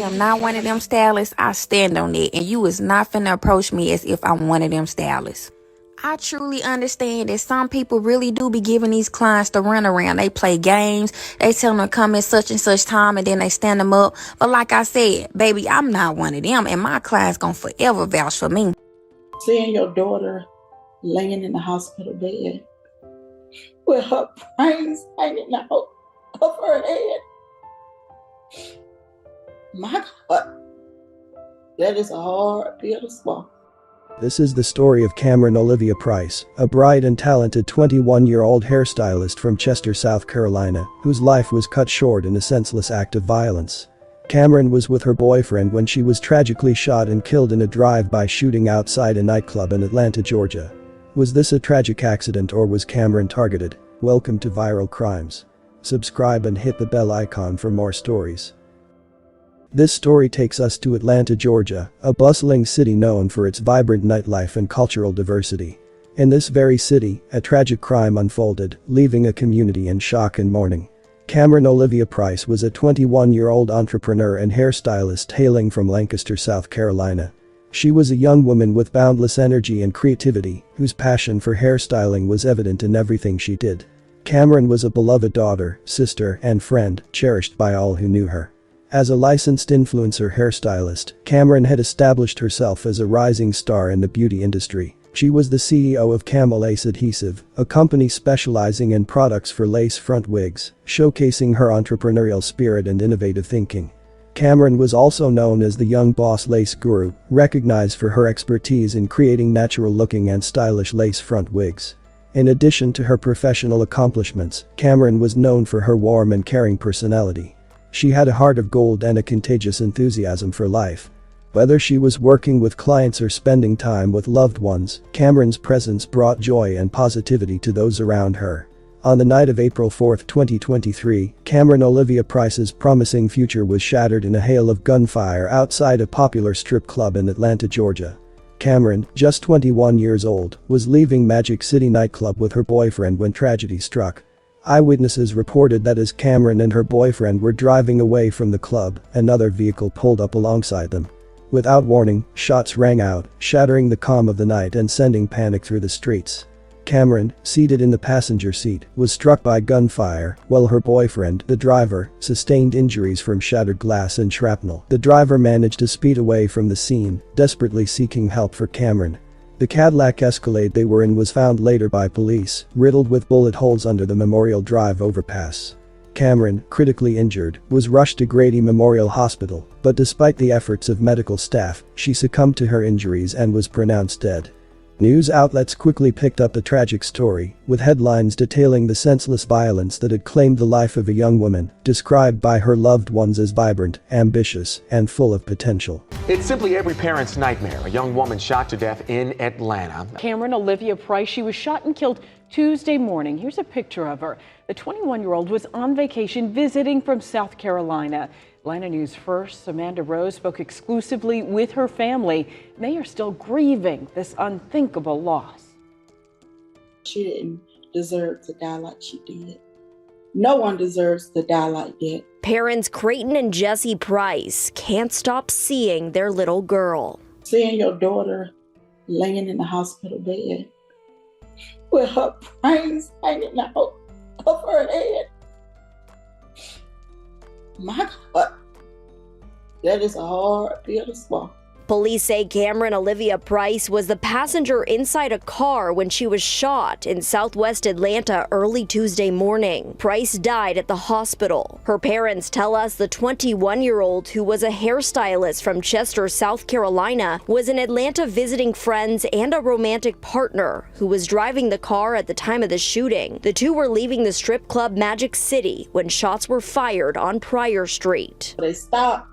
am not one of them stylists. I stand on it, and you is not finna approach me as if I'm one of them stylists. I truly understand that some people really do be giving these clients the runaround. They play games, they tell them to come at such and such time, and then they stand them up. But like I said, baby, I'm not one of them, and my clients gonna forever vouch for me. Seeing your daughter laying in the hospital bed with her brains hanging out of her head. My God, that is a hard pill to swallow. This is the story of Cameron Olivia Price, a bright and talented 21-year-old hairstylist from Chester, South Carolina, whose life was cut short in a senseless act of violence. Cameron was with her boyfriend when she was tragically shot and killed in a drive-by shooting outside a nightclub in Atlanta, Georgia. Was this a tragic accident or was Cameron targeted? Welcome to Viral Crimes. Subscribe and hit the bell icon for more stories. This story takes us to Atlanta, Georgia, a bustling city known for its vibrant nightlife and cultural diversity. In this very city, a tragic crime unfolded, leaving a community in shock and mourning. Cameron Olivia Price was a 21-year-old entrepreneur and hairstylist hailing from Lancaster, South Carolina. She was a young woman with boundless energy and creativity, whose passion for hairstyling was evident in everything she did. Cameron was a beloved daughter, sister, and friend, cherished by all who knew her. As a licensed influencer hairstylist, Cameron had established herself as a rising star in the beauty industry. She was the CEO of Camel Lace Adhesive, a company specializing in products for lace front wigs, showcasing her entrepreneurial spirit and innovative thinking. Cameron was also known as the young boss lace guru, recognized for her expertise in creating natural-looking and stylish lace front wigs. In addition to her professional accomplishments, Cameron was known for her warm and caring personality. She had a heart of gold and a contagious enthusiasm for life. Whether she was working with clients or spending time with loved ones, Cameron's presence brought joy and positivity to those around her. On the night of April 4, 2023, Cameron Olivia Price's promising future was shattered in a hail of gunfire outside a popular strip club in Atlanta, Georgia. Cameron, just 21 years old, was leaving Magic City nightclub with her boyfriend when tragedy struck. Eyewitnesses reported that as Cameron and her boyfriend were driving away from the club, another vehicle pulled up alongside them. Without warning, shots rang out, shattering the calm of the night and sending panic through the streets. Cameron, seated in the passenger seat, was struck by gunfire, while her boyfriend, the driver, sustained injuries from shattered glass and shrapnel. The driver managed to speed away from the scene, desperately seeking help for Cameron. The Cadillac Escalade they were in was found later by police, riddled with bullet holes under the Memorial Drive overpass. Cameron, critically injured, was rushed to Grady Memorial Hospital, but despite the efforts of medical staff, she succumbed to her injuries and was pronounced dead. News outlets quickly picked up the tragic story, with headlines detailing the senseless violence that had claimed the life of a young woman, described by her loved ones as vibrant, ambitious, and full of potential. It's simply every parent's nightmare. A young woman shot to death in Atlanta. Cameron Olivia Price, she was shot and killed Tuesday morning. Here's a picture of her. The 21-year-old was on vacation visiting from South Carolina. Atlanta News First, Amanda Rose spoke exclusively with her family. They are still grieving this unthinkable loss. She didn't deserve to die like she did. No one deserves to die like that. Parents Creighton and Jesse Price can't stop seeing their little girl. Seeing your daughter laying in the hospital bed with her brains hanging out of her head. My God, that is a hard pill to swallow. Police say Cameron Olivia Price was the passenger inside a car when she was shot in southwest Atlanta early Tuesday morning. Price died at the hospital. Her parents tell us the 21-year-old, who was a hairstylist from Chester, South Carolina, was in Atlanta visiting friends and a romantic partner who was driving the car at the time of the shooting. The two were leaving the strip club Magic City when shots were fired on Pryor Street. They stopped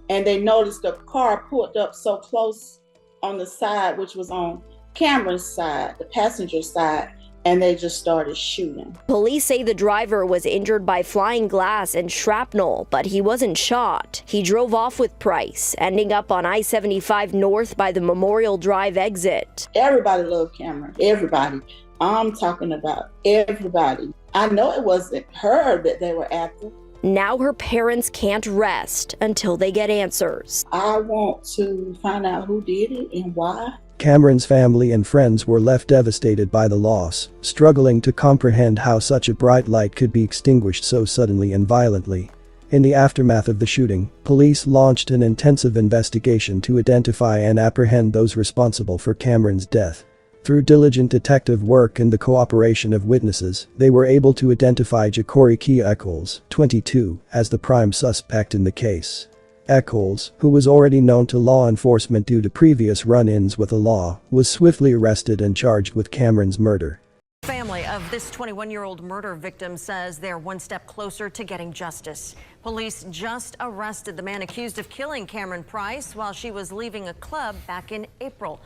and they noticed the car pulled up so close on the side, which was on Cameron's side, the passenger side, and they just started shooting. Police say the driver was injured by flying glass and shrapnel, but he wasn't shot. He drove off with Price, ending up on I-75 North by the Memorial Drive exit. Everybody loved Cameron, everybody. I'm talking about everybody. I know it wasn't her that they were after. Now her parents can't rest until they get answers. I want to find out who did it and why. Cameron's family and friends were left devastated by the loss, struggling to comprehend how such a bright light could be extinguished so suddenly and violently. In the aftermath of the shooting, police launched an intensive investigation to identify and apprehend those responsible for Cameron's death. Through diligent detective work and the cooperation of witnesses, they were able to identify Ja'Cory Kia Echols, 22, as the prime suspect in the case. Echols, who was already known to law enforcement due to previous run-ins with the law, was swiftly arrested and charged with Cameron's murder. Family of this 21-year-old murder victim says they're one step closer to getting justice. Police just arrested the man accused of killing Cameron Price while she was leaving a club back in April.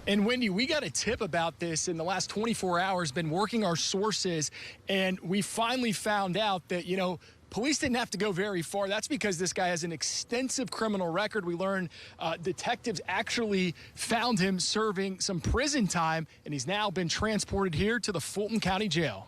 And Wendy, we got a tip about this in the last 24 hours, been working our sources, and we finally found out that, police didn't have to go very far. That's because this guy has an extensive criminal record. We learned detectives actually found him serving some prison time, and he's now been transported here to the Fulton County Jail.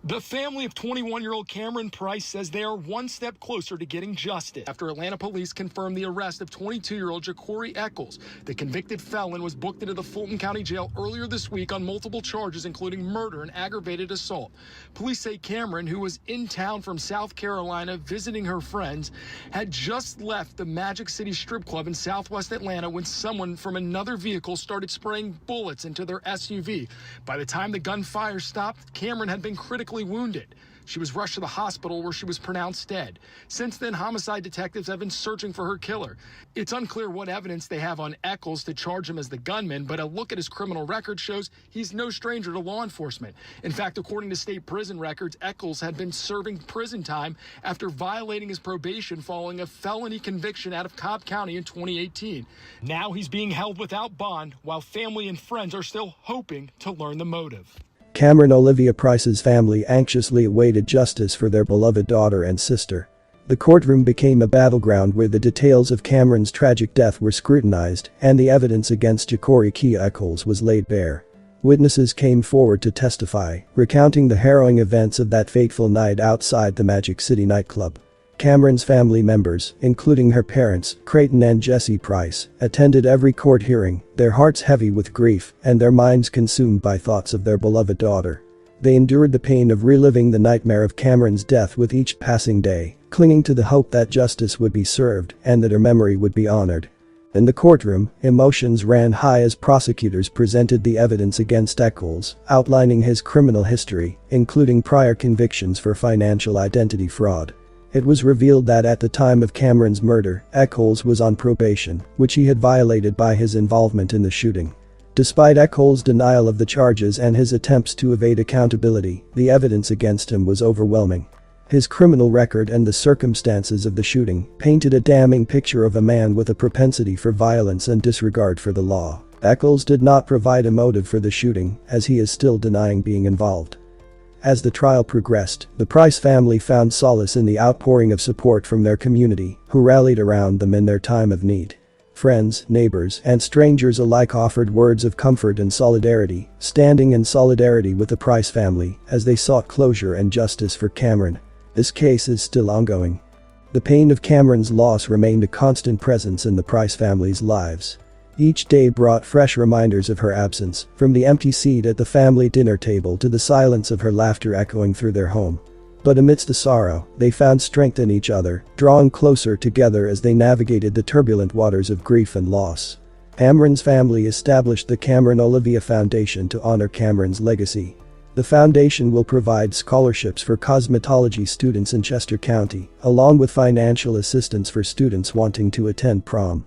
The family of 21-year-old Cameron Price says they are one step closer to getting justice after Atlanta police confirmed the arrest of 22-year-old Ja'Cory Echols. The convicted felon was booked into the Fulton County Jail earlier this week on multiple charges, including murder and aggravated assault. Police say Cameron, who was in town from South Carolina visiting her friends, had just left the Magic City Strip Club in southwest Atlanta when someone from another vehicle started spraying bullets into their SUV. By the time the gunfire stopped, Cameron had been critically wounded. She was rushed to the hospital where she was pronounced dead. Since then, homicide detectives have been searching for her killer. It's unclear what evidence they have on Echols to charge him as the gunman, but a look at his criminal record shows he's no stranger to law enforcement. In fact, according to state prison records, Echols had been serving prison time after violating his probation following a felony conviction out of Cobb County in 2018. Now he's being held without bond while family and friends are still hoping to learn the motive. Cameron Olivia Price's family anxiously awaited justice for their beloved daughter and sister. The courtroom became a battleground where the details of Cameron's tragic death were scrutinized and the evidence against Ja'Cory Kia Echols was laid bare. Witnesses came forward to testify, recounting the harrowing events of that fateful night outside the Magic City nightclub. Cameron's family members, including her parents, Creighton and Jesse Price, attended every court hearing, their hearts heavy with grief and their minds consumed by thoughts of their beloved daughter. They endured the pain of reliving the nightmare of Cameron's death with each passing day, clinging to the hope that justice would be served and that her memory would be honored. In the courtroom, emotions ran high as prosecutors presented the evidence against Echols, outlining his criminal history, including prior convictions for financial identity fraud. It was revealed that at the time of Cameron's murder, Echols was on probation, which he had violated by his involvement in the shooting. Despite Echols' denial of the charges and his attempts to evade accountability, the evidence against him was overwhelming. His criminal record and the circumstances of the shooting painted a damning picture of a man with a propensity for violence and disregard for the law. Echols did not provide a motive for the shooting, as he is still denying being involved. As the trial progressed, the Price family found solace in the outpouring of support from their community, who rallied around them in their time of need. Friends, neighbors, and strangers alike offered words of comfort and solidarity, standing in solidarity with the Price family as they sought closure and justice for Cameron. This case is still ongoing. The pain of Cameron's loss remained a constant presence in the Price family's lives. Each day brought fresh reminders of her absence, from the empty seat at the family dinner table to the silence of her laughter echoing through their home. But amidst the sorrow, they found strength in each other, drawing closer together as they navigated the turbulent waters of grief and loss. Cameron's family established the Cameron Olivia Foundation to honor Cameron's legacy. The foundation will provide scholarships for cosmetology students in Chester County, along with financial assistance for students wanting to attend prom.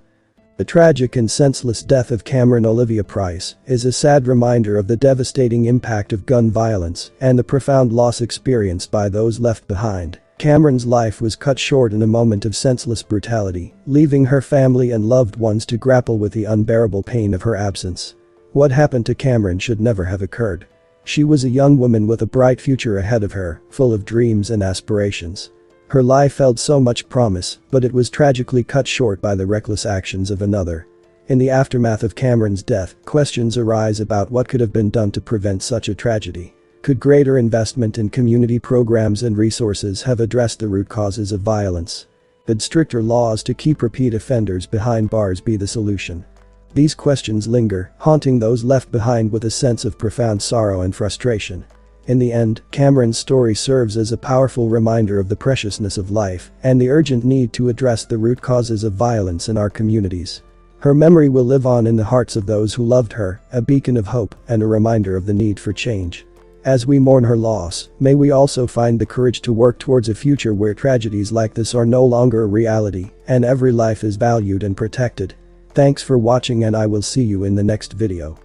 The tragic and senseless death of Cameron Olivia Price is a sad reminder of the devastating impact of gun violence and the profound loss experienced by those left behind. Cameron's life was cut short in a moment of senseless brutality, leaving her family and loved ones to grapple with the unbearable pain of her absence. What happened to Cameron should never have occurred. She was a young woman with a bright future ahead of her, full of dreams and aspirations. Her life held so much promise, but it was tragically cut short by the reckless actions of another. In the aftermath of Cameron's death, questions arise about what could have been done to prevent such a tragedy. Could greater investment in community programs and resources have addressed the root causes of violence? Could stricter laws to keep repeat offenders behind bars be the solution? These questions linger, haunting those left behind with a sense of profound sorrow and frustration. In the end, Cameron's story serves as a powerful reminder of the preciousness of life and the urgent need to address the root causes of violence in our communities. Her memory will live on in the hearts of those who loved her, a beacon of hope and a reminder of the need for change. As we mourn her loss, may we also find the courage to work towards a future where tragedies like this are no longer a reality and every life is valued and protected. Thanks for watching, and I will see you in the next video.